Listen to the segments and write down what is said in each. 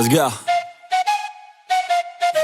Let's go.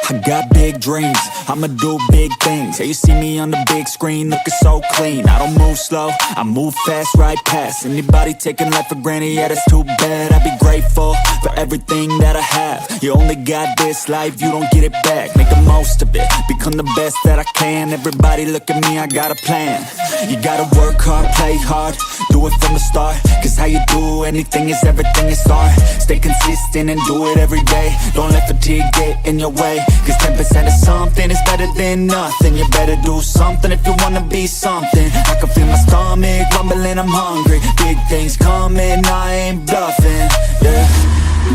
I got big dreams, I'ma do big things. Yeah, you see me on the big screen looking so clean. I don't move slow, I move fast, right past anybody taking life for granted, yeah, that's too bad. I'd be grateful for everything that I have. You only got this life, you don't get it back. Make the most of it, become the best that I can. Everybody look at me, I got a plan. You gotta work hard, play hard, do it from the start. Cause how you do anything is everything it's art. Stay consistent and do it every day. Don't let fatigue get in your way. Cause 10% of something is better than nothing. You better do something if you wanna be something. I can feel my stomach rumbling, I'm hungry. Big things coming, I ain't bluffing, yeah.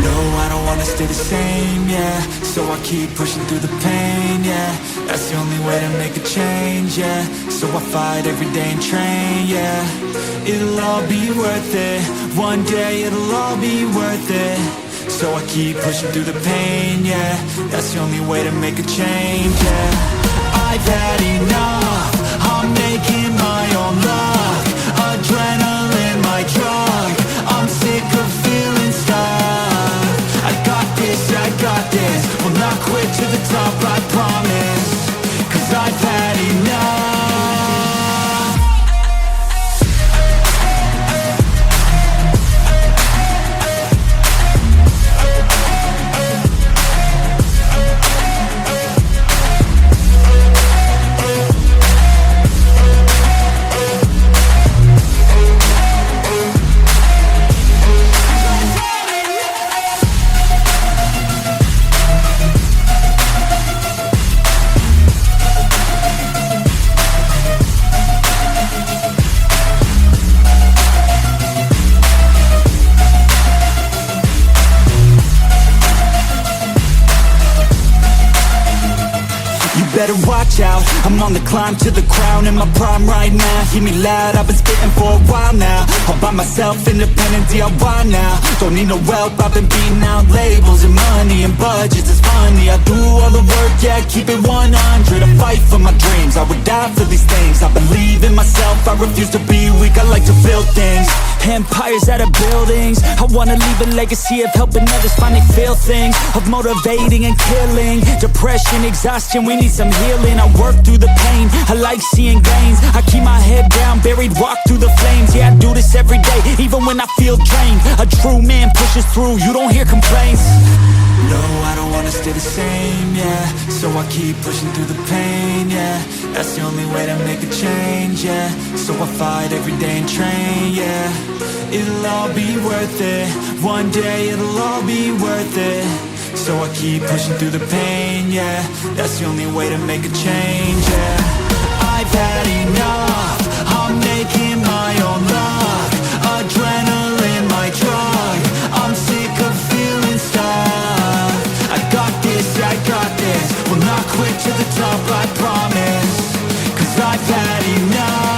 No, I don't wanna stay the same, yeah. So I keep pushing through the pain, yeah. That's the only way to make a change, yeah. So I fight every day and train, yeah. It'll all be worth it. One day it'll all be worth it. So I keep pushing through the pain, yeah. That's the only way to make a change, yeah. I've had enough, I'm making my own luck. Adrenaline, my drug, I'm sick of feeling stuck. I got this, will not quit to the top, I promise. Cause I've had enough. Better watch out, I'm on the climb to the crown. In my prime right now, hear me loud, I've been spitting for a while now. All by myself, independent DIY now. Don't need no help, I've been beating out labels and money and budgets, it's funny. I do all the work, yeah, keep it 100. I fight for my dreams, I would die for these things. I believe in myself, I refuse to be weak, I like to build things. Empires out of buildings, I wanna leave a legacy of helping others find they feel things. Of motivating and killing, depression, exhaustion, we need some healing. I work through the pain, I like seeing gains. I keep my head down, buried, walk through the flames. Yeah, I do this every day, even when I feel drained. A true man pushes through, you don't hear complaints. No, I don't wanna stay the same, yeah. So I keep pushing through the pain, yeah. That's the only way to make a change, yeah. So I fight every day and train, yeah. It'll all be worth it. One day it'll all be worth it. So I keep pushing through the pain, yeah. That's the only way to make a change, yeah. I've had enough, I'm making my own luck. Adrenaline, my drug, I'm sick of feeling stuck. I got this, will not quit to the top, I promise. Cause I've had enough.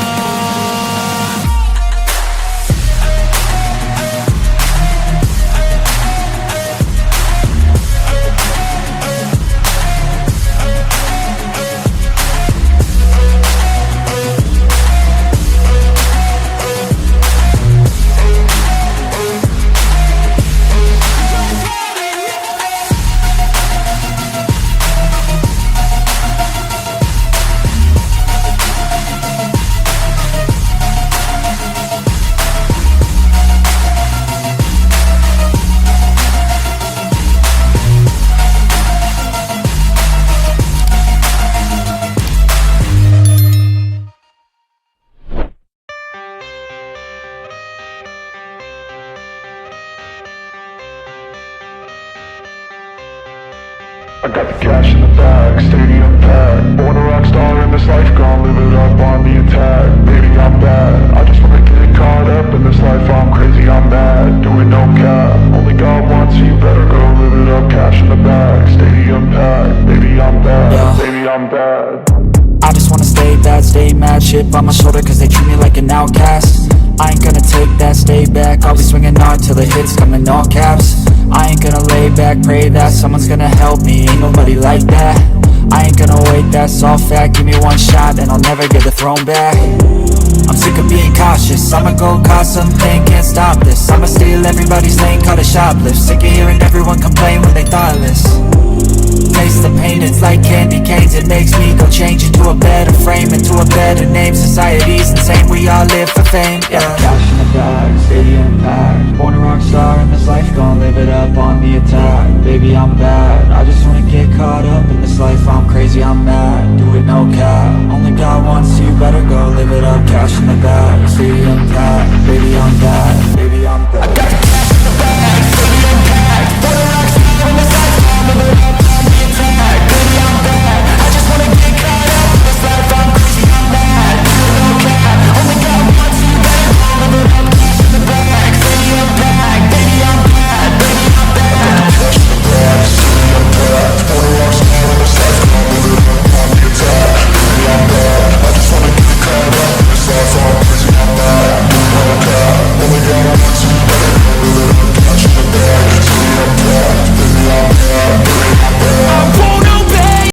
I got the cash in the bag, stadium packed. Born a rock star in this life, gon' live it up on the attack. Baby, I'm bad, I just wanna get caught up in this life. I'm crazy, I'm mad, doing no cap. Only God wants, so you better go live it up. Cash in the bag, stadium packed. Baby, I'm bad, baby, I'm bad. I just wanna stay bad, stay mad. Shit on my shoulder cause they treat me like an outcast. I ain't gonna take that, stay back. I'll be swinging hard till the hits come in all caps. I ain't gonna lay back, pray that someone's gonna help me. Ain't nobody like that. I ain't gonna wait, that's all fact. Give me one shot and I'll never get the throne back. I'm sick of being cautious, I'ma go cause something. Can't stop this. I'ma steal everybody's lane, call it shoplift. Sick of hearing everyone complain when they thoughtless. Taste the pain, it's like candy canes. It makes me go change into a better frame, into a better name. Society's insane, we all live for fame, yeah. Cash in the bag, stadium packed. Born a rock star in this life, gon' live it up on the attack. Baby, I'm bad, I just wanna get caught up in this life. I'm crazy, I'm mad, do it no cap. Only God wants you, better go live it up